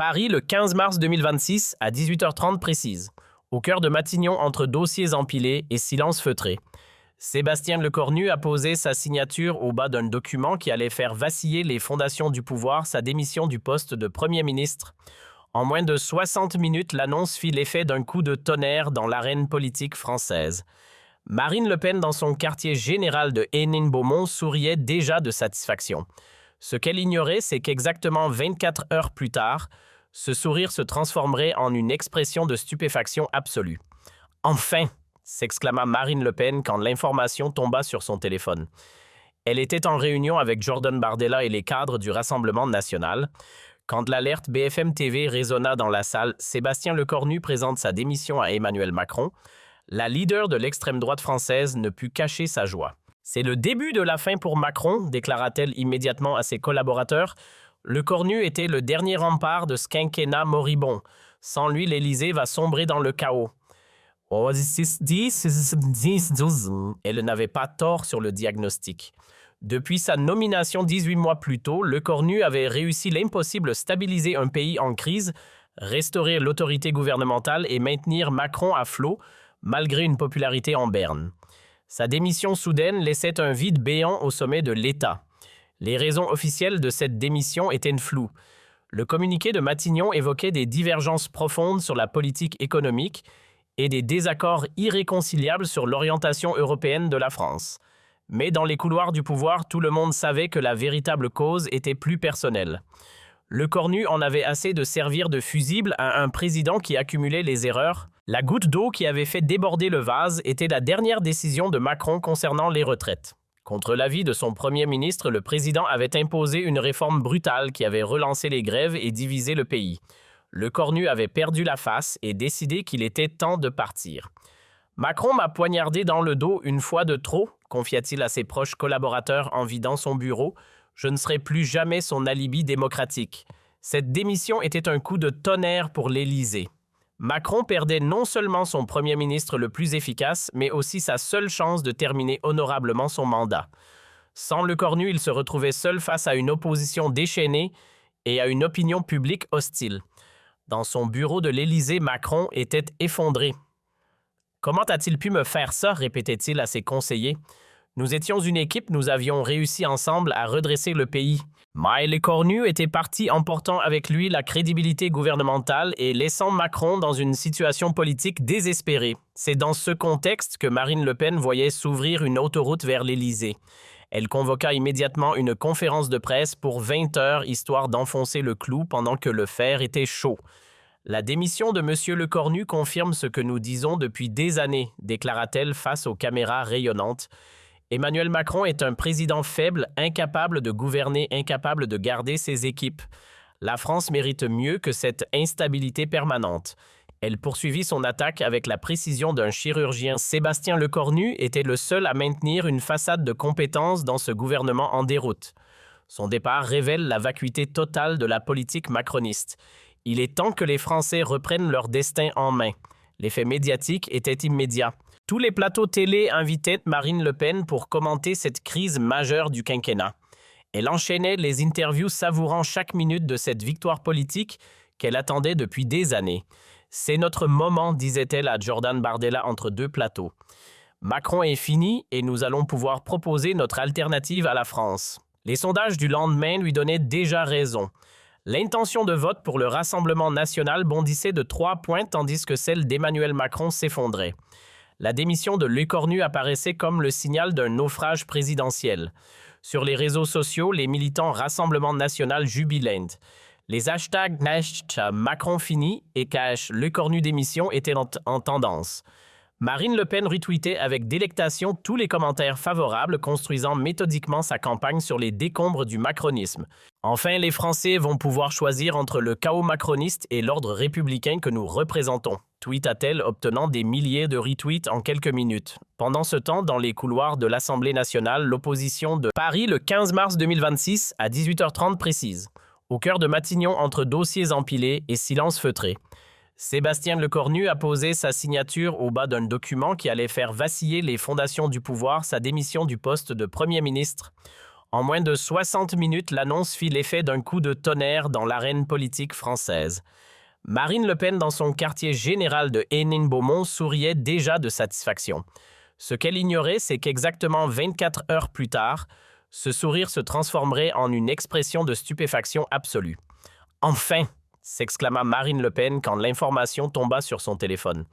Paris, le 15 mars 2026, à 18h30 précise. Au cœur de Matignon, entre dossiers empilés et silence feutré. Sébastien Lecornu a posé sa signature au bas d'un document qui allait faire vaciller les fondations du pouvoir, sa démission du poste de Premier ministre. En moins de 60 minutes, l'annonce fit l'effet d'un coup de tonnerre dans l'arène politique française. Marine Le Pen, dans son quartier général de Hénin-Beaumont, souriait déjà de satisfaction. Ce qu'elle ignorait, c'est qu'exactement 24 heures plus tard, ce sourire se transformerait en une expression de stupéfaction absolue. « Enfin !» s'exclama Marine Le Pen quand l'information tomba sur son téléphone. Elle était en réunion avec Jordan Bardella et les cadres du Rassemblement national. Quand l'alerte BFM TV résonna dans la salle, Sébastien Lecornu présente sa démission à Emmanuel Macron. La leader de l'extrême droite française ne put cacher sa joie. « C'est le début de la fin pour Macron », déclara-t-elle immédiatement à ses collaborateurs. Lecornu était le dernier rempart de ce quinquennat moribond. Sans lui, l'Élysée va sombrer dans le chaos. Elle n'avait pas tort sur le diagnostic. Depuis sa nomination 18 mois plus tôt, Lecornu avait réussi l'impossible: stabiliser un pays en crise, restaurer l'autorité gouvernementale et maintenir Macron à flot, malgré une popularité en berne. Sa démission soudaine laissait un vide béant au sommet de l'État. Les raisons officielles de cette démission étaient floues. Le communiqué de Matignon évoquait des divergences profondes sur la politique économique et des désaccords irréconciliables sur l'orientation européenne de la France. Mais dans les couloirs du pouvoir, tout le monde savait que la véritable cause était plus personnelle. Lecornu en avait assez de servir de fusible à un président qui accumulait les erreurs. La goutte d'eau qui avait fait déborder le vase était la dernière décision de Macron concernant les retraites. Contre l'avis de son Premier ministre, le président avait imposé une réforme brutale qui avait relancé les grèves et divisé le pays. Lecornu avait perdu la face et décidé qu'il était temps de partir. « Macron m'a poignardé dans le dos une fois de trop », confia-t-il à ses proches collaborateurs en vidant son bureau. « Je ne serai plus jamais son alibi démocratique. » Cette démission était un coup de tonnerre pour l'Élysée. Macron perdait non seulement son Premier ministre le plus efficace, mais aussi sa seule chance de terminer honorablement son mandat. Sans Lecornu, il se retrouvait seul face à une opposition déchaînée et à une opinion publique hostile. Dans son bureau de l'Élysée, Macron était effondré. « Comment a-t-il pu me faire ça ?» répétait-il à ses conseillers. « Nous étions une équipe, nous avions réussi ensemble à redresser le pays. » Mais Lecornu était parti emportant avec lui la crédibilité gouvernementale et laissant Macron dans une situation politique désespérée. C'est dans ce contexte que Marine Le Pen voyait s'ouvrir une autoroute vers l'Élysée. Elle convoqua immédiatement une conférence de presse pour 20 heures, histoire d'enfoncer le clou pendant que le fer était chaud. « La démission de M. Lecornu confirme ce que nous disons depuis des années », déclara-t-elle face aux caméras rayonnantes. Emmanuel Macron est un président faible, incapable de gouverner, incapable de garder ses équipes. La France mérite mieux que cette instabilité permanente. Elle poursuivit son attaque avec la précision d'un chirurgien. Sébastien Lecornu était le seul à maintenir une façade de compétence dans ce gouvernement en déroute. Son départ révèle la vacuité totale de la politique macroniste. Il est temps que les Français reprennent leur destin en main. L'effet médiatique était immédiat. Tous les plateaux télé invitaient Marine Le Pen pour commenter cette crise majeure du quinquennat. Elle enchaînait les interviews savourant chaque minute de cette victoire politique qu'elle attendait depuis des années. « C'est notre moment », disait-elle à Jordan Bardella entre deux plateaux. « Macron est fini et nous allons pouvoir proposer notre alternative à la France. » Les sondages du lendemain lui donnaient déjà raison. L'intention de vote pour le Rassemblement national bondissait de 3 points tandis que celle d'Emmanuel Macron s'effondrait. La démission de Lecornu apparaissait comme le signal d'un naufrage présidentiel. Sur les réseaux sociaux, les militants Rassemblement national jubilaient. Les hashtags Macron fini et Lecornu démission étaient en tendance. Marine Le Pen retweetait avec délectation tous les commentaires favorables, construisant méthodiquement sa campagne sur les décombres du macronisme. Enfin, les Français vont pouvoir choisir entre le chaos macroniste et l'ordre républicain que nous représentons, tweeta-t-elle, obtenant des milliers de retweets en quelques minutes. Pendant ce temps, dans les couloirs de l'Assemblée nationale, l'opposition de Paris, le 15 mars 2026, à 18h30 précise. Au cœur de Matignon, entre dossiers empilés et silence feutré. Sébastien Lecornu a posé sa signature au bas d'un document qui allait faire vaciller les fondations du pouvoir, sa démission du poste de Premier ministre. En moins de 60 minutes, l'annonce fit l'effet d'un coup de tonnerre dans l'arène politique française. Marine Le Pen, dans son quartier général de Hénin-Beaumont, souriait déjà de satisfaction. Ce qu'elle ignorait, c'est qu'exactement 24 heures plus tard, ce sourire se transformerait en une expression de stupéfaction absolue. « Enfin !» s'exclama Marine Le Pen quand l'information tomba sur son téléphone.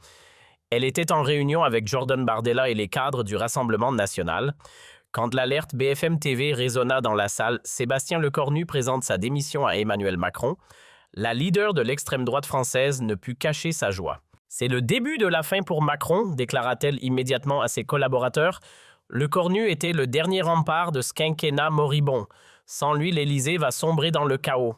Elle était en réunion avec Jordan Bardella et les cadres du Rassemblement national. Quand l'alerte BFM TV résonna dans la salle, Sébastien Lecornu présente sa démission à Emmanuel Macron. La leader de l'extrême droite française ne put cacher sa joie. « C'est le début de la fin pour Macron », déclara-t-elle immédiatement à ses collaborateurs. Lecornu était le dernier rempart de ce quinquennat moribond. Sans lui, l'Élysée va sombrer dans le chaos.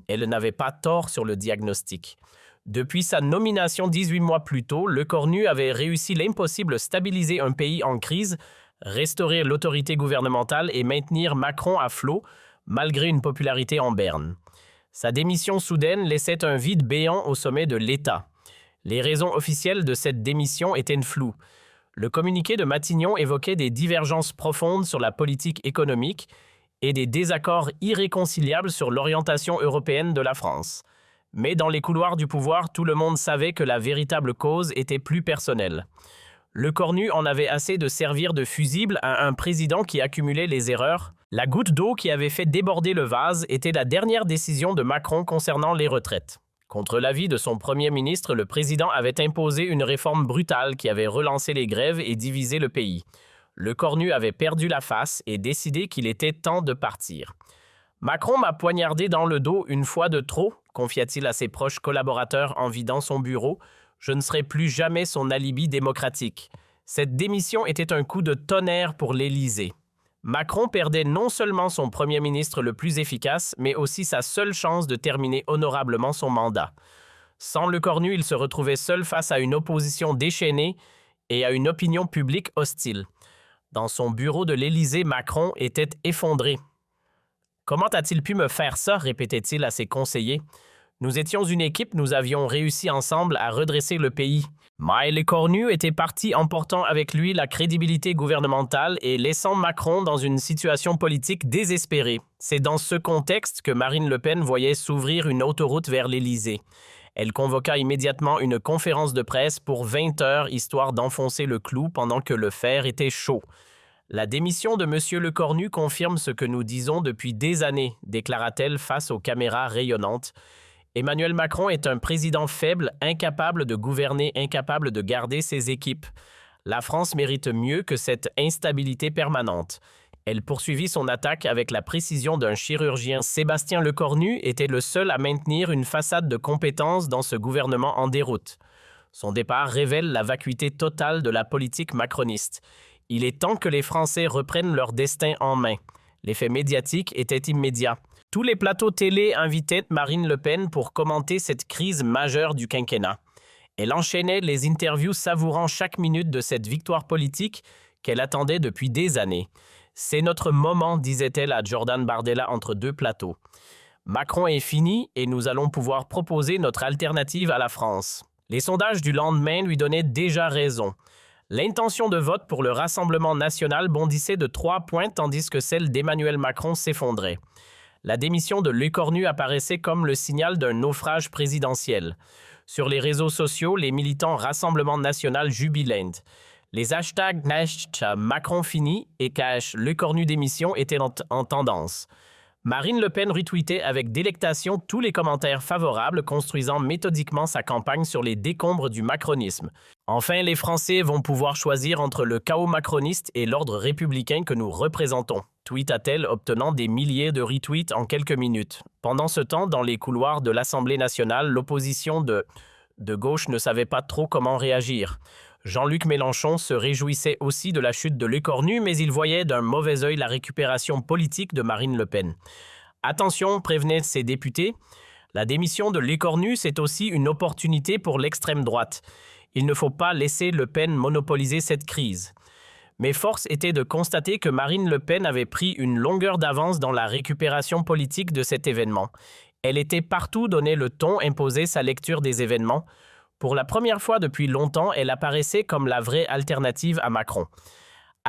Elle n'avait pas tort sur le diagnostic. Depuis sa nomination 18 mois plus tôt, Lecornu avait réussi l'impossible: stabiliser un pays en crise, restaurer l'autorité gouvernementale et maintenir Macron à flot, malgré une popularité en berne. Sa démission soudaine laissait un vide béant au sommet de l'État. Les raisons officielles de cette démission étaient floues. Le communiqué de Matignon évoquait des divergences profondes sur la politique économique et des désaccords irréconciliables sur l'orientation européenne de la France. Mais dans les couloirs du pouvoir, tout le monde savait que la véritable cause était plus personnelle. Lecornu en avait assez de servir de fusible à un président qui accumulait les erreurs. La goutte d'eau qui avait fait déborder le vase était la dernière décision de Macron concernant les retraites. Contre l'avis de son premier ministre, le président avait imposé une réforme brutale qui avait relancé les grèves et divisé le pays. Lecornu avait perdu la face et décidé qu'il était temps de partir. « Macron m'a poignardé dans le dos une fois de trop », confia-t-il à ses proches collaborateurs en vidant son bureau. « Je ne serai plus jamais son alibi démocratique. » Cette démission était un coup de tonnerre pour l'Élysée. Macron perdait non seulement son premier ministre le plus efficace, mais aussi sa seule chance de terminer honorablement son mandat. Sans Lecornu, il se retrouvait seul face à une opposition déchaînée et à une opinion publique hostile. Dans son bureau de l'Élysée, Macron était effondré. « Comment a-t-il pu me faire ça ?» répétait-il à ses conseillers. « Nous étions une équipe, nous avions réussi ensemble à redresser le pays. » Mais Lecornu était parti emportant avec lui la crédibilité gouvernementale et laissant Macron dans une situation politique désespérée. C'est dans ce contexte que Marine Le Pen voyait s'ouvrir une autoroute vers l'Élysée. Elle convoqua immédiatement une conférence de presse pour 20 heures, histoire d'enfoncer le clou pendant que le fer était chaud. La démission de M. Lecornu confirme ce que nous disons depuis des années, déclara-t-elle face aux caméras rayonnantes. Emmanuel Macron est un président faible, incapable de gouverner, incapable de garder ses équipes. La France mérite mieux que cette instabilité permanente. Elle poursuivit son attaque avec la précision d'un chirurgien. Sébastien Lecornu était le seul à maintenir une façade de compétence dans ce gouvernement en déroute. Son départ révèle la vacuité totale de la politique macroniste. Il est temps que les Français reprennent leur destin en main. L'effet médiatique était immédiat. Tous les plateaux télé invitaient Marine Le Pen pour commenter cette crise majeure du quinquennat. Elle enchaînait les interviews savourant chaque minute de cette victoire politique qu'elle attendait depuis des années. « C'est notre moment », disait-elle à Jordan Bardella entre deux plateaux. « Macron est fini et nous allons pouvoir proposer notre alternative à la France. » Les sondages du lendemain lui donnaient déjà raison. L'intention de vote pour le Rassemblement national bondissait de 3 points tandis que celle d'Emmanuel Macron s'effondrait. La démission de Lecornu apparaissait comme le signal d'un naufrage présidentiel. Sur les réseaux sociaux, les militants Rassemblement national jubilaient. Les hashtags Macron fini et Lecornu démission étaient en tendance. Marine Le Pen retweetait avec délectation tous les commentaires favorables, construisant méthodiquement sa campagne sur les décombres du macronisme. Enfin, les Français vont pouvoir choisir entre le chaos macroniste et l'ordre républicain que nous représentons, tweeta-t-elle, obtenant des milliers de retweets en quelques minutes. Pendant ce temps, dans les couloirs de l'Assemblée nationale, l'opposition de gauche ne savait pas trop comment réagir. Jean-Luc Mélenchon se réjouissait aussi de la chute de Lecornu, mais il voyait d'un mauvais œil la récupération politique de Marine Le Pen. Attention, prévenaient ses députés, la démission de Lecornu, c'est aussi une opportunité pour l'extrême droite. Il ne faut pas laisser Le Pen monopoliser cette crise. Mais force était de constater que Marine Le Pen avait pris une longueur d'avance dans la récupération politique de cet événement. Elle était partout donné le ton, imposé sa lecture des événements. Pour la première fois depuis longtemps, elle apparaissait comme la vraie alternative à Macron.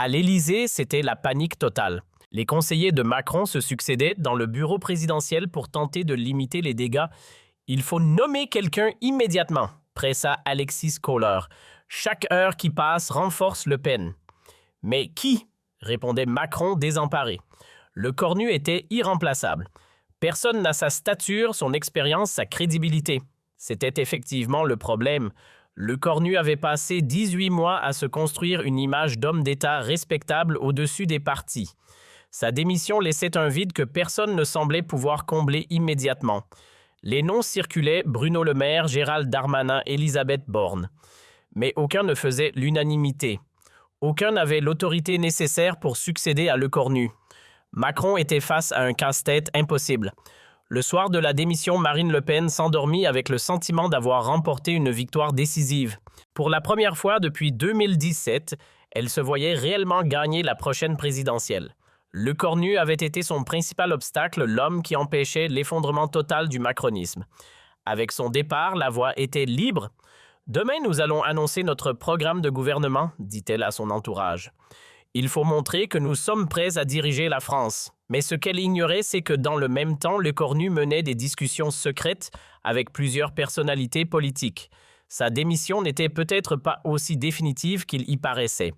À l'Élysée, c'était la panique totale. Les conseillers de Macron se succédaient dans le bureau présidentiel pour tenter de limiter les dégâts. Il faut nommer quelqu'un immédiatement, pressa Alexis Kohler. Chaque heure qui passe renforce Le Pen. Mais qui? Répondait Macron désemparé. Le Cornu était irremplaçable. Personne n'a sa stature, son expérience, sa crédibilité. C'était effectivement le problème. Le Cornu avait passé 18 mois à se construire une image d'homme d'État respectable au-dessus des partis. Sa démission laissait un vide que personne ne semblait pouvoir combler immédiatement. Les noms circulaient: Bruno Le Maire, Gérald Darmanin, Elisabeth Borne. Mais aucun ne faisait l'unanimité. Aucun n'avait l'autorité nécessaire pour succéder à Le Cornu. Macron était face à un casse-tête impossible. Le soir de la démission, Marine Le Pen s'endormit avec le sentiment d'avoir remporté une victoire décisive. Pour la première fois depuis 2017, elle se voyait réellement gagner la prochaine présidentielle. Le Cornu avait été son principal obstacle, l'homme qui empêchait l'effondrement total du macronisme. Avec son départ, la voie était libre. « Demain, nous allons annoncer notre programme de gouvernement », dit-elle à son entourage. Il faut montrer que nous sommes prêts à diriger la France. Mais ce qu'elle ignorait, c'est que dans le même temps, Le Cornu menait des discussions secrètes avec plusieurs personnalités politiques. Sa démission n'était peut-être pas aussi définitive qu'il y paraissait.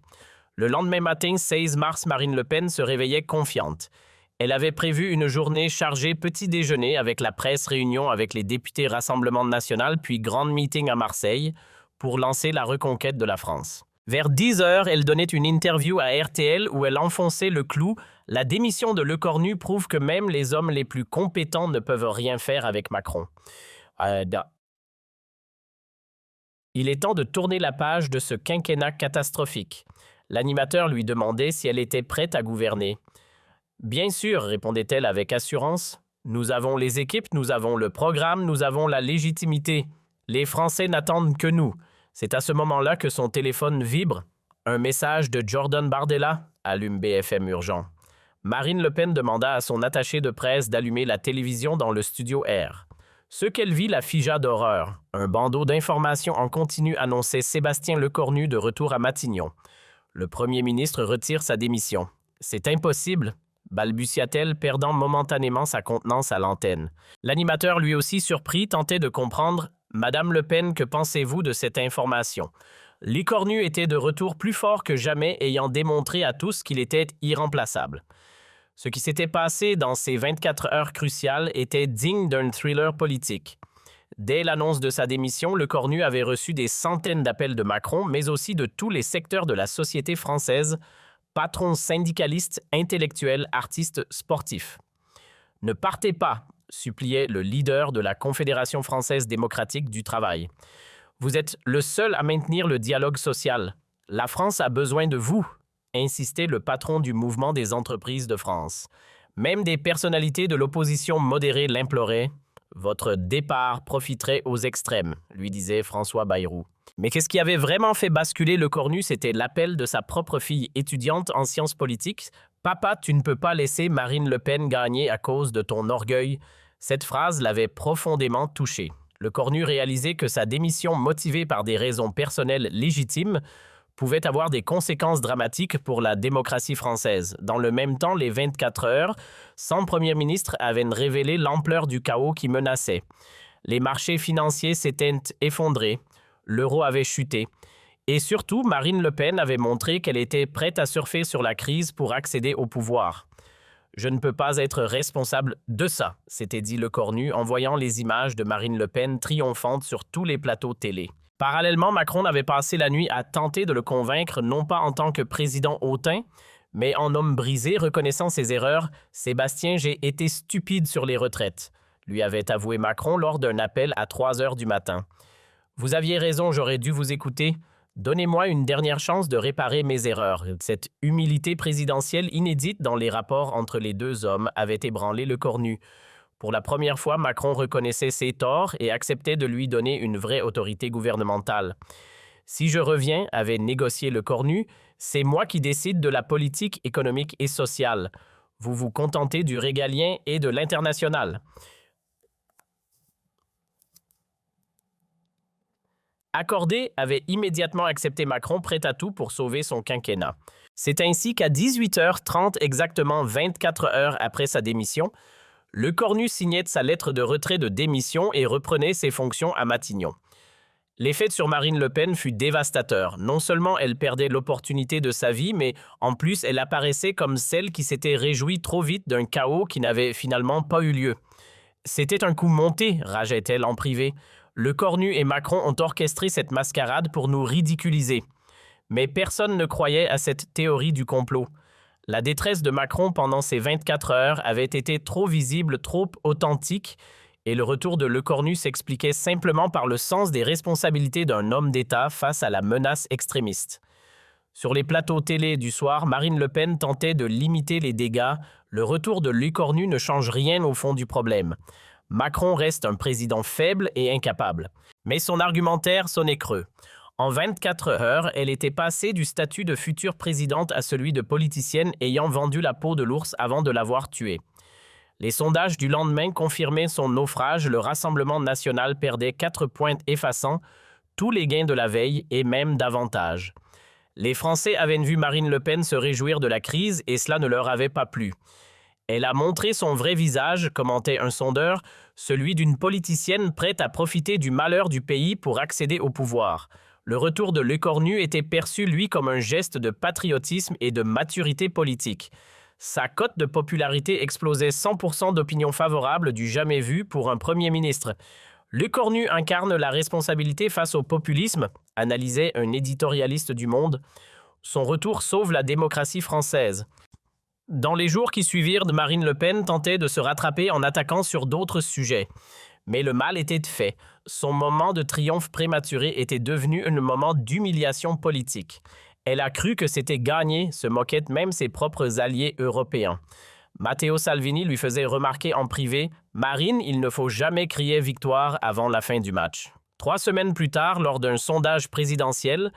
Le lendemain matin, 16 mars, Marine Le Pen se réveillait confiante. Elle avait prévu une journée chargée petit déjeuner avec la presse, réunion avec les députés Rassemblement national, puis grande meeting à Marseille pour lancer la reconquête de la France. Vers 10 heures, elle donnait une interview à RTL où elle enfonçait le clou. La démission de Le Cornu prouve que même les hommes les plus compétents ne peuvent rien faire avec Macron. Il est temps de tourner la page de ce quinquennat catastrophique. L'animateur lui demandait si elle était prête à gouverner. « Bien sûr, répondait-elle avec assurance. Nous avons les équipes, nous avons le programme, nous avons la légitimité. Les Français n'attendent que nous. » C'est à ce moment-là que son téléphone vibre. Un message de Jordan Bardella allume BFM Urgent. Marine Le Pen demanda à son attaché de presse d'allumer la télévision dans le studio R. Ce qu'elle vit la figea d'horreur. Un bandeau d'informations en continu annonçait Sébastien Lecornu de retour à Matignon. Le premier ministre retire sa démission. « C'est impossible », balbutia-t-elle, perdant momentanément sa contenance à l'antenne. L'animateur, lui aussi surpris, tentait de comprendre. « Madame Le Pen, que pensez-vous de cette information ?» Lecornu était de retour plus fort que jamais, ayant démontré à tous qu'il était irremplaçable. Ce qui s'était passé dans ces 24 heures cruciales était digne d'un thriller politique. Dès l'annonce de sa démission, Lecornu avait reçu des centaines d'appels de Macron, mais aussi de tous les secteurs de la société française, patrons syndicalistes, intellectuels, artistes, sportifs. « Ne partez pas », suppliait le leader de la Confédération française démocratique du travail. « Vous êtes le seul à maintenir le dialogue social. La France a besoin de vous », insistait le patron du mouvement des entreprises de France. Même des personnalités de l'opposition modérée l'imploraient. « Votre départ profiterait aux extrêmes », lui disait François Bayrou. Mais qu'est-ce qui avait vraiment fait basculer Lecornu, c'était l'appel de sa propre fille étudiante en sciences politiques. « Papa, tu ne peux pas laisser Marine Le Pen gagner à cause de ton orgueil. » Cette phrase l'avait profondément touché. Lecornu réalisait que sa démission, motivée par des raisons personnelles légitimes, pouvait avoir des conséquences dramatiques pour la démocratie française. Dans le même temps, les 24 heures, sans Premier ministre, avaient révélé l'ampleur du chaos qui menaçait. Les marchés financiers s'étaient effondrés, l'euro avait chuté. Et surtout, Marine Le Pen avait montré qu'elle était prête à surfer sur la crise pour accéder au pouvoir. « Je ne peux pas être responsable de ça », s'était dit Lecornu en voyant les images de Marine Le Pen triomphantes sur tous les plateaux télé. Parallèlement, Macron avait passé la nuit à tenter de le convaincre, non pas en tant que président hautain, mais en homme brisé, reconnaissant ses erreurs. « Sébastien, j'ai été stupide sur les retraites », lui avait avoué Macron lors d'un appel à 3 heures du matin. « Vous aviez raison, j'aurais dû vous écouter. Donnez-moi une dernière chance de réparer mes erreurs. » Cette humilité présidentielle inédite dans les rapports entre les deux hommes avait ébranlé Lecornu. Pour la première fois, Macron reconnaissait ses torts et acceptait de lui donner une vraie autorité gouvernementale. « Si je reviens, » avait négocié Lecornu, « c'est moi qui décide de la politique économique et sociale. Vous vous contentez du régalien et de l'international. » accordé avait immédiatement accepté Macron prêt à tout pour sauver son quinquennat. C'est ainsi qu'à 18h30, exactement 24 heures après sa démission, Lecornu signait sa lettre de retrait de démission et reprenait ses fonctions à Matignon. L'effet sur Marine Le Pen fut dévastateur. Non seulement elle perdait l'opportunité de sa vie, mais en plus elle apparaissait comme celle qui s'était réjouie trop vite d'un chaos qui n'avait finalement pas eu lieu. C'était un coup monté, rageait-elle en privé. Lecornu et Macron ont orchestré cette mascarade pour nous ridiculiser. Mais personne ne croyait à cette théorie du complot. La détresse de Macron pendant ces 24 heures avait été trop visible, trop authentique, et le retour de Lecornu s'expliquait simplement par le sens des responsabilités d'un homme d'État face à la menace extrémiste. Sur les plateaux télé du soir, Marine Le Pen tentait de limiter les dégâts. Le retour de Lecornu ne change rien au fond du problème. Macron reste un président faible et incapable. Mais son argumentaire sonnait creux. En 24 heures, elle était passée du statut de future présidente à celui de politicienne ayant vendu la peau de l'ours avant de l'avoir tué. Les sondages du lendemain confirmaient son naufrage. Le Rassemblement national perdait 4 points effaçant tous les gains de la veille et même davantage. Les Français avaient vu Marine Le Pen se réjouir de la crise et cela ne leur avait pas plu. Elle a montré son vrai visage, commentait un sondeur, celui d'une politicienne prête à profiter du malheur du pays pour accéder au pouvoir. Le retour de Lecornu était perçu, lui, comme un geste de patriotisme et de maturité politique. Sa cote de popularité explosait 100% d'opinion favorable du jamais vu pour un Premier ministre. Lecornu incarne la responsabilité face au populisme, analysait un éditorialiste du Monde. Son retour sauve la démocratie française. Dans les jours qui suivirent, Marine Le Pen tentait de se rattraper en attaquant sur d'autres sujets. Mais le mal était fait. Son moment de triomphe prématuré était devenu un moment d'humiliation politique. Elle a cru que c'était gagné, se moquaient même ses propres alliés européens. Matteo Salvini lui faisait remarquer en privé « Marine, il ne faut jamais crier victoire avant la fin du match ». 3 semaines plus tard, lors d'un sondage présidentiel,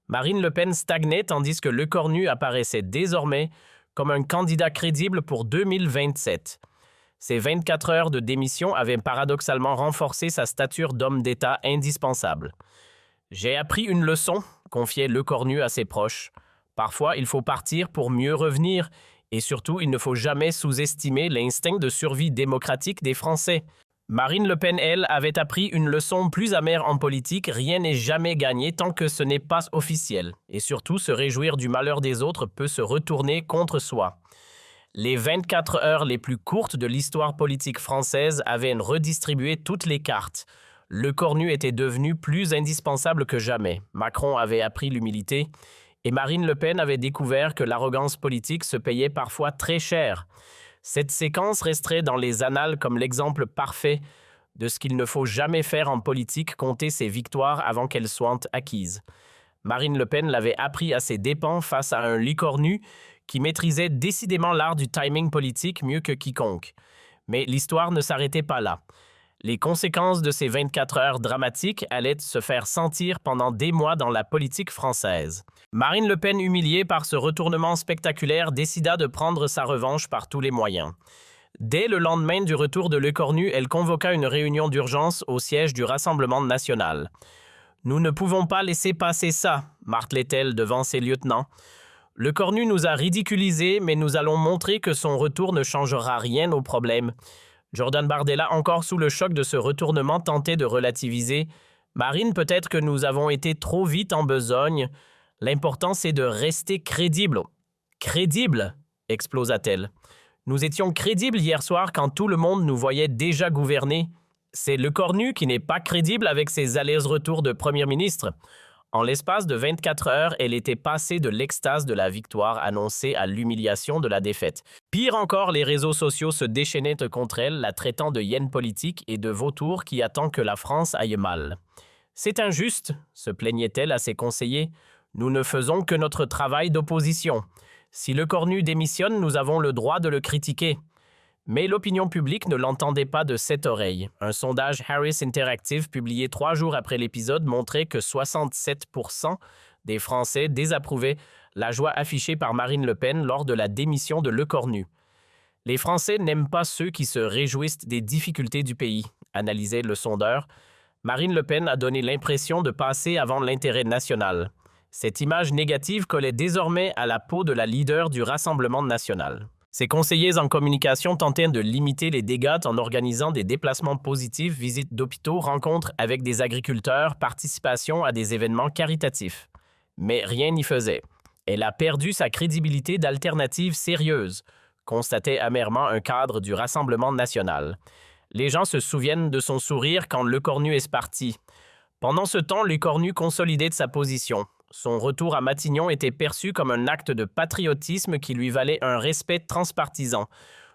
Marine Le Pen stagnait tandis que Lecornu apparaissait désormais comme un candidat crédible pour 2027. Ces 24 heures de démission avaient paradoxalement renforcé sa stature d'homme d'État indispensable. « J'ai appris une leçon », confiait Lecornu à ses proches. « Parfois, il faut partir pour mieux revenir, et surtout, il ne faut jamais sous-estimer l'instinct de survie démocratique des Français. » Marine Le Pen, elle, avait appris une leçon plus amère en politique. Rien n'est jamais gagné tant que ce n'est pas officiel. Et surtout, se réjouir du malheur des autres peut se retourner contre soi. Les 24 heures les plus courtes de l'histoire politique française avaient redistribué toutes les cartes. Lecornu était devenu plus indispensable que jamais. Macron avait appris l'humilité. Et Marine Le Pen avait découvert que l'arrogance politique se payait parfois très cher. Cette séquence resterait dans les annales comme l'exemple parfait de ce qu'il ne faut jamais faire en politique, compter ses victoires avant qu'elles soient acquises. Marine Le Pen l'avait appris à ses dépens face à un Lecornu qui maîtrisait décidément l'art du timing politique mieux que quiconque. Mais l'histoire ne s'arrêtait pas là. Les conséquences de ces 24 heures dramatiques allaient se faire sentir pendant des mois dans la politique française. Marine Le Pen, humiliée par ce retournement spectaculaire, décida de prendre sa revanche par tous les moyens. Dès le lendemain du retour de Lecornu, elle convoqua une réunion d'urgence au siège du Rassemblement national. « Nous ne pouvons pas laisser passer ça », martelait-elle devant ses lieutenants. « Lecornu nous a ridiculisés, mais nous allons montrer que son retour ne changera rien au problème. » Jordan Bardella, encore sous le choc de ce retournement, tentait de relativiser. « Marine, peut-être que nous avons été trop vite en besogne. L'important, c'est de rester crédible. »« Crédible » explosa-t-elle. « Nous étions crédibles hier soir quand tout le monde nous voyait déjà gouverner. C'est Lecornu qui n'est pas crédible avec ses allers-retours de Premier ministre. » En l'espace de 24 heures, elle était passée de l'extase de la victoire annoncée à l'humiliation de la défaite. Pire encore, les réseaux sociaux se déchaînaient contre elle, la traitant de hyène politique et de vautour qui attend que la France aille mal. « C'est injuste », se plaignait-elle à ses conseillers. « Nous ne faisons que notre travail d'opposition. Si Lecornu démissionne, nous avons le droit de le critiquer. » Mais l'opinion publique ne l'entendait pas de cette oreille. Un sondage Harris Interactive publié 3 jours après l'épisode montrait que 67% des Français désapprouvaient la joie affichée par Marine Le Pen lors de la démission de Lecornu. Les Français n'aiment pas ceux qui se réjouissent des difficultés du pays, analysait le sondeur. Marine Le Pen a donné l'impression de passer avant l'intérêt national. Cette image négative collait désormais à la peau de la leader du Rassemblement national. Ses conseillers en communication tentaient de limiter les dégâts en organisant des déplacements positifs, visites d'hôpitaux, rencontres avec des agriculteurs, participation à des événements caritatifs. Mais rien n'y faisait. Elle a perdu sa crédibilité d'alternative sérieuse, constatait amèrement un cadre du Rassemblement national. Les gens se souviennent de son sourire quand Lecornu est parti. Pendant ce temps, Lecornu consolidait sa position. Son retour à Matignon était perçu comme un acte de patriotisme qui lui valait un respect transpartisan.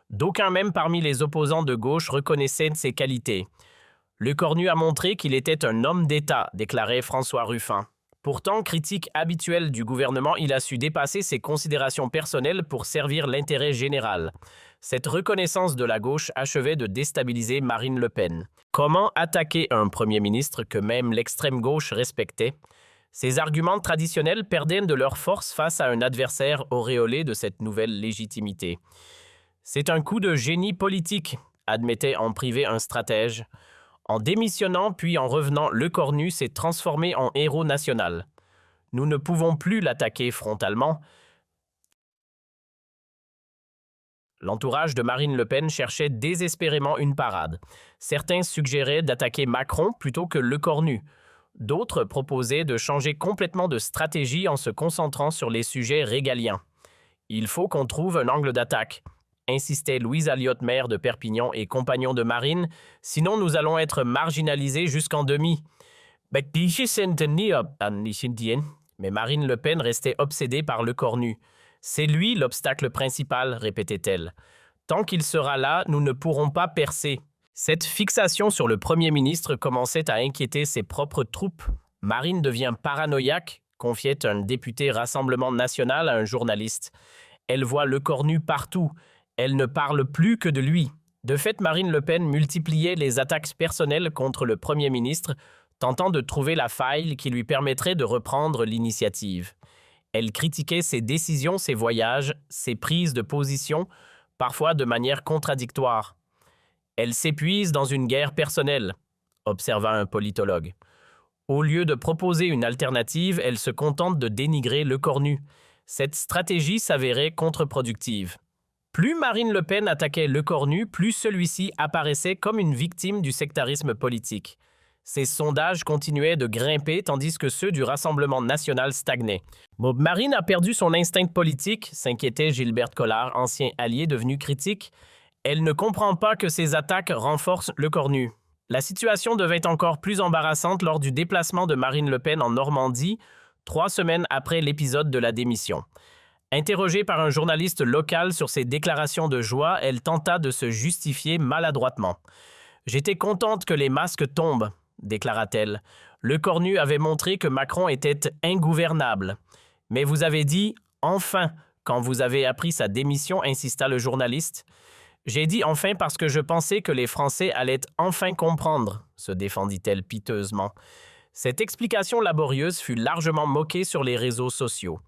D'aucuns même parmi les opposants de gauche reconnaissaient ses qualités. Lecornu a montré qu'il était un homme d'État, déclarait François Ruffin. Pourtant, critique habituel du gouvernement, il a su dépasser ses considérations personnelles pour servir l'intérêt général. Cette reconnaissance de la gauche achevait de déstabiliser Marine Le Pen. Comment attaquer un premier ministre que même l'extrême gauche respectait ? Ces arguments traditionnels perdaient de leur force face à un adversaire auréolé de cette nouvelle légitimité. C'est un coup de génie politique, admettait en privé un stratège. En démissionnant puis en revenant, Lecornu s'est transformé en héros national. Nous ne pouvons plus l'attaquer frontalement. L'entourage de Marine Le Pen cherchait désespérément une parade. Certains suggéraient d'attaquer Macron plutôt que Lecornu. D'autres proposaient de changer complètement de stratégie en se concentrant sur les sujets régaliens. Il faut qu'on trouve un angle d'attaque, insistait Louise Alliot, maire de Perpignan et compagnon de Marine, sinon nous allons être marginalisés jusqu'en demi. Mais Marine Le Pen restait obsédée par Lecornu. C'est lui l'obstacle principal, répétait-elle. Tant qu'il sera là, nous ne pourrons pas percer. Cette fixation sur le Premier ministre commençait à inquiéter ses propres troupes. Marine devient paranoïaque, confiait un député Rassemblement national à un journaliste. Elle voit Lecornu partout. Elle ne parle plus que de lui. De fait, Marine Le Pen multipliait les attaques personnelles contre le Premier ministre, tentant de trouver la faille qui lui permettrait de reprendre l'initiative. Elle critiquait ses décisions, ses voyages, ses prises de position, parfois de manière contradictoire. Elle s'épuise dans une guerre personnelle, observa un politologue. Au lieu de proposer une alternative, elle se contente de dénigrer Lecornu. Cette stratégie s'avérait contre-productive. Plus Marine Le Pen attaquait Lecornu, plus celui-ci apparaissait comme une victime du sectarisme politique. Ses sondages continuaient de grimper tandis que ceux du Rassemblement national stagnaient. Marine a perdu son instinct politique, s'inquiétait Gilberte Collard, ancien allié devenu critique. Elle ne comprend pas que ces attaques renforcent Lecornu. La situation devait encore plus embarrassante lors du déplacement de Marine Le Pen en Normandie, 3 semaines après l'épisode de la démission. Interrogée par un journaliste local sur ses déclarations de joie, elle tenta de se justifier maladroitement. « J'étais contente que les masques tombent », déclara-t-elle. Lecornu avait montré que Macron était ingouvernable. « Mais vous avez dit « enfin » quand vous avez appris sa démission, insista le journaliste. « J'ai dit « enfin » parce que je pensais que les Français allaient enfin comprendre », se défendit-elle piteusement. Cette explication laborieuse fut largement moquée sur les réseaux sociaux.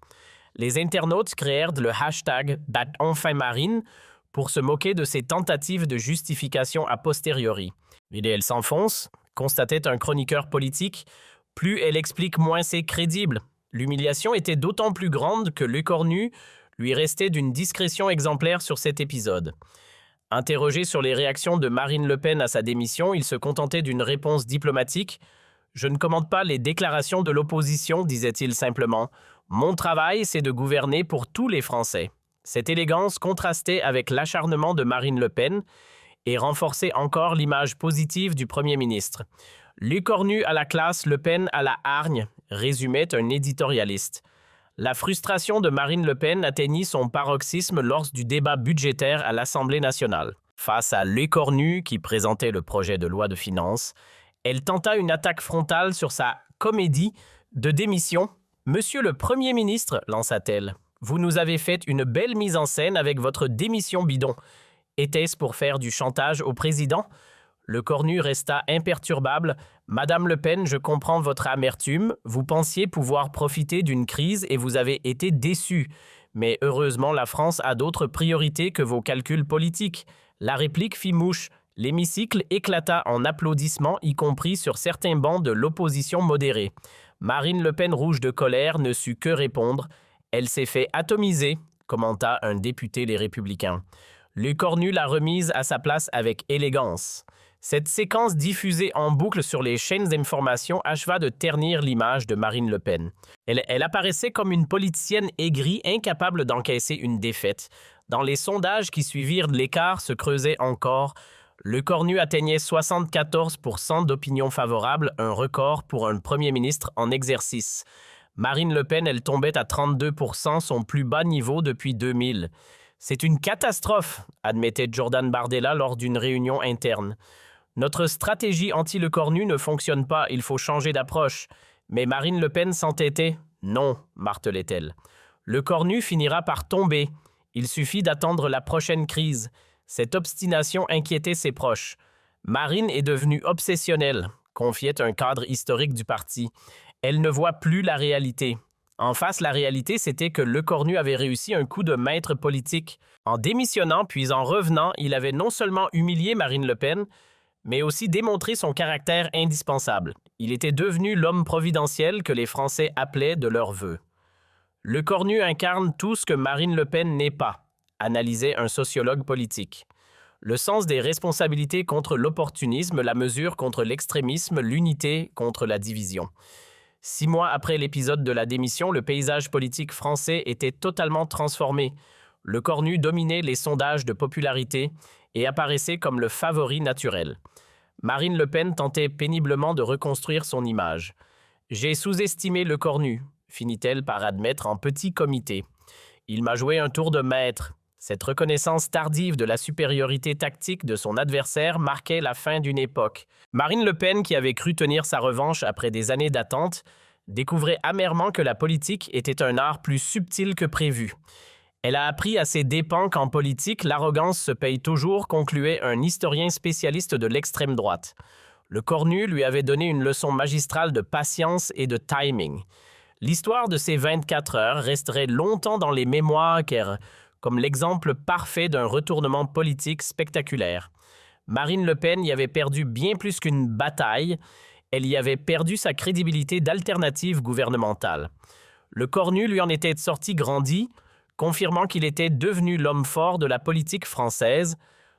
Les internautes créèrent le hashtag #BatEnfinMarine pour se moquer de ses tentatives de justification a posteriori. « Et elle s'enfonce », constatait un chroniqueur politique. « Plus elle explique, moins c'est crédible. » L'humiliation était d'autant plus grande que Lecornu lui restait d'une discrétion exemplaire sur cet épisode. Interrogé sur les réactions de Marine Le Pen à sa démission, il se contentait d'une réponse diplomatique. « Je ne commente pas les déclarations de l'opposition, disait-il simplement. Mon travail, c'est de gouverner pour tous les Français. » Cette élégance contrastait avec l'acharnement de Marine Le Pen et renforçait encore l'image positive du Premier ministre. « Lecornu à la classe, Le Pen à la hargne », résumait un éditorialiste. La frustration de Marine Le Pen atteignit son paroxysme lors du débat budgétaire à l'Assemblée nationale. Face à Lecornu, qui présentait le projet de loi de finances, elle tenta une attaque frontale sur sa comédie de démission. « Monsieur le Premier ministre », lança-t-elle, « vous nous avez fait une belle mise en scène avec votre démission bidon. Était-ce pour faire du chantage au président ?» Lecornu resta imperturbable. « Madame Le Pen, je comprends votre amertume. Vous pensiez pouvoir profiter d'une crise et vous avez été déçue. Mais heureusement, la France a d'autres priorités que vos calculs politiques. » La réplique fit mouche. L'hémicycle éclata en applaudissements, y compris sur certains bancs de l'opposition modérée. Marine Le Pen, rouge de colère, ne sut que répondre. Elle s'est fait atomiser, commenta un député Les Républicains. Le Cornu l'a remise à sa place avec élégance. Cette séquence diffusée en boucle sur les chaînes d'information acheva de ternir l'image de Marine Le Pen. Elle apparaissait comme une politicienne aigrie, incapable d'encaisser une défaite. Dans les sondages qui suivirent, l'écart se creusait encore. Le Cornu atteignait 74% d'opinion favorable, un record pour un premier ministre en exercice. Marine Le Pen, elle tombait à 32%, son plus bas niveau depuis 2000. C'est une catastrophe, admettait Jordan Bardella lors d'une réunion interne. Notre stratégie anti-Le Cornu ne fonctionne pas, il faut changer d'approche. Mais Marine Le Pen s'entêtait. Non, martelait-elle. Le Cornu finira par tomber. Il suffit d'attendre la prochaine crise. Cette obstination inquiétait ses proches. Marine est devenue obsessionnelle, confiait un cadre historique du parti. Elle ne voit plus la réalité. En face, la réalité, c'était que Le Cornu avait réussi un coup de maître politique. En démissionnant puis en revenant, il avait non seulement humilié Marine Le Pen, mais aussi démontré son caractère indispensable. Il était devenu l'homme providentiel que les Français appelaient de leur vœu. Le Cornu incarne tout ce que Marine Le Pen n'est pas, analysait un sociologue politique. Le sens des responsabilités contre l'opportunisme, la mesure contre l'extrémisme, l'unité contre la division. 6 mois après l'épisode de la démission, le paysage politique français était totalement transformé. Le Cornu dominait les sondages de popularité et apparaissait comme le favori naturel. Marine Le Pen tentait péniblement de reconstruire son image. « J'ai sous-estimé Le Cornu », finit-elle par admettre en petit comité. « Il m'a joué un tour de maître. » Cette reconnaissance tardive de la supériorité tactique de son adversaire marquait la fin d'une époque. Marine Le Pen, qui avait cru tenir sa revanche après des années d'attente, découvrait amèrement que la politique était un art plus subtil que prévu. Elle a appris à ses dépens qu'en politique, l'arrogance se paye toujours, concluait un historien spécialiste de l'extrême droite. Le Cornu lui avait donné une leçon magistrale de patience et de timing. L'histoire de ces 24 heures resterait longtemps dans les mémoires comme l'exemple parfait d'un retournement politique spectaculaire. Marine Le Pen y avait perdu bien plus qu'une bataille, elle y avait perdu sa crédibilité d'alternative gouvernementale. Le Cornu lui en était sorti grandi, confirmant qu'il était devenu l'homme fort de la politique française.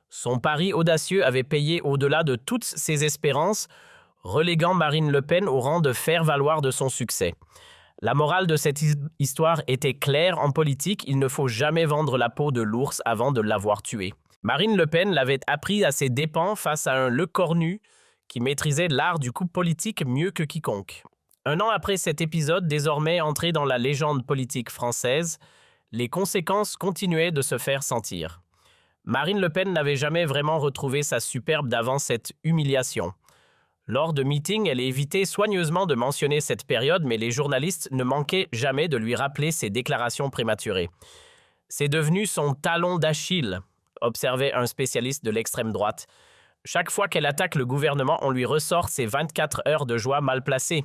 Son pari audacieux avait payé au-delà de toutes ses espérances, reléguant Marine Le Pen au rang de faire-valoir de son succès. La morale de cette histoire était claire en politique, il ne faut jamais vendre la peau de l'ours avant de l'avoir tué. Marine Le Pen l'avait appris à ses dépens face à un Le Cornu qui maîtrisait l'art du coup politique mieux que quiconque. 1 an après cet épisode, désormais entré dans la légende politique française, les conséquences continuaient de se faire sentir. Marine Le Pen n'avait jamais vraiment retrouvé sa superbe d'avant cette humiliation. Lors de meetings, elle évitait soigneusement de mentionner cette période, mais les journalistes ne manquaient jamais de lui rappeler ses déclarations prématurées. C'est devenu son talon d'Achille, observait un spécialiste de l'extrême droite. Chaque fois qu'elle attaque le gouvernement, on lui ressort ses 24 heures de joie mal placées.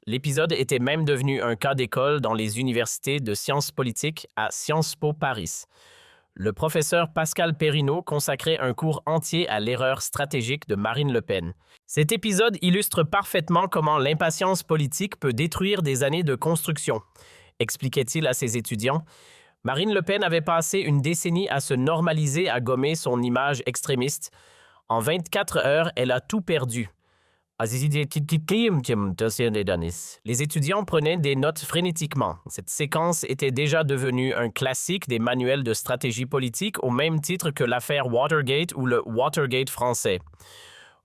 L'épisode était même devenu un cas d'école dans les universités de sciences politiques à Sciences Po Paris. Le professeur Pascal Perrineau consacrait un cours entier à l'erreur stratégique de Marine Le Pen. Cet épisode illustre parfaitement comment l'impatience politique peut détruire des années de construction, expliquait-il à ses étudiants. Marine Le Pen avait passé une décennie à se normaliser, à gommer son image extrémiste. En 24 heures, elle a tout perdu. Les étudiants prenaient des notes frénétiquement. Cette séquence était déjà devenue un classique des manuels de stratégie politique au même titre que l'affaire Watergate ou le Watergate français.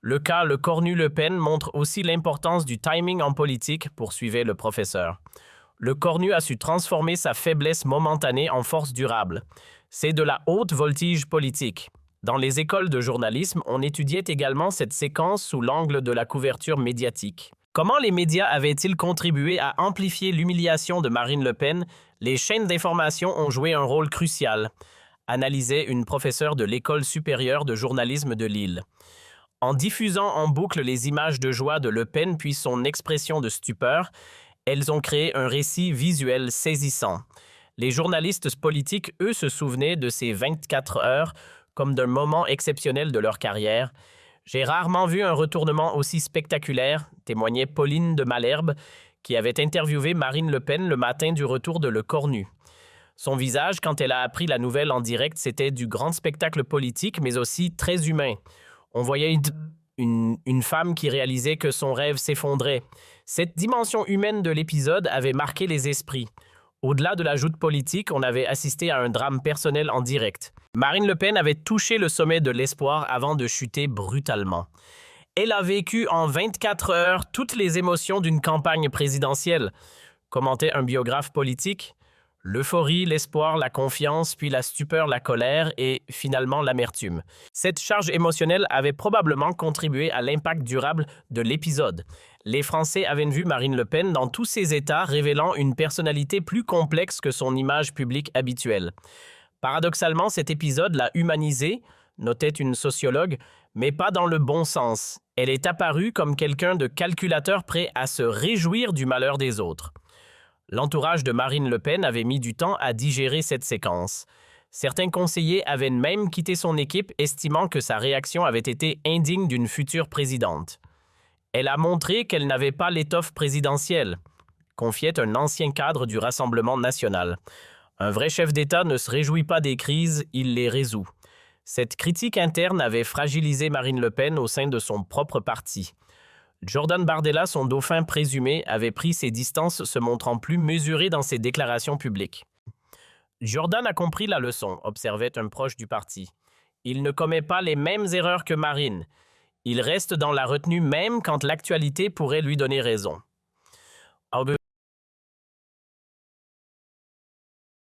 Le cas Le Cornu-Le Pen montre aussi l'importance du timing en politique, poursuivait le professeur. Le Cornu a su transformer sa faiblesse momentanée en force durable. C'est de la haute voltige politique. Dans les écoles de journalisme, on étudiait également cette séquence sous l'angle de la couverture médiatique. Comment les médias avaient-ils contribué à amplifier l'humiliation de Marine Le Pen? Les chaînes d'information ont joué un rôle crucial, analysait une professeure de l'École supérieure de journalisme de Lille. En diffusant en boucle les images de joie de Le Pen puis son expression de stupeur, elles ont créé un récit visuel saisissant. Les journalistes politiques, eux, se souvenaient de ces 24 heures comme d'un moment exceptionnel de leur carrière. J'ai rarement vu un retournement aussi spectaculaire, témoignait Pauline de Malherbe, qui avait interviewé Marine Le Pen le matin du retour de Le Cornu. Son visage, quand elle a appris la nouvelle en direct, c'était du grand spectacle politique, mais aussi très humain. On voyait une femme qui réalisait que son rêve s'effondrait. Cette dimension humaine de l'épisode avait marqué les esprits. Au-delà de la joute politique, on avait assisté à un drame personnel en direct. Marine Le Pen avait touché le sommet de l'espoir avant de chuter brutalement. Elle a vécu en 24 heures toutes les émotions d'une campagne présidentielle, commentait un biographe politique. L'euphorie, l'espoir, la confiance, puis la stupeur, la colère et finalement l'amertume. Cette charge émotionnelle avait probablement contribué à l'impact durable de l'épisode. Les Français avaient vu Marine Le Pen dans tous ses états, révélant une personnalité plus complexe que son image publique habituelle. Paradoxalement, cet épisode l'a humanisée, notait une sociologue, mais pas dans le bon sens. Elle est apparue comme quelqu'un de calculateur prêt à se réjouir du malheur des autres. L'entourage de Marine Le Pen avait mis du temps à digérer cette séquence. Certains conseillers avaient même quitté son équipe, estimant que sa réaction avait été indigne d'une future présidente. Elle a montré qu'elle n'avait pas l'étoffe présidentielle, confiait un ancien cadre du Rassemblement national. Un vrai chef d'État ne se réjouit pas des crises, il les résout. Cette critique interne avait fragilisé Marine Le Pen au sein de son propre parti. Jordan Bardella, son dauphin présumé, avait pris ses distances, se montrant plus mesuré dans ses déclarations publiques. Jordan a compris la leçon, observait un proche du parti. Il ne commet pas les mêmes erreurs que Marine. Il reste dans la retenue même quand l'actualité pourrait lui donner raison.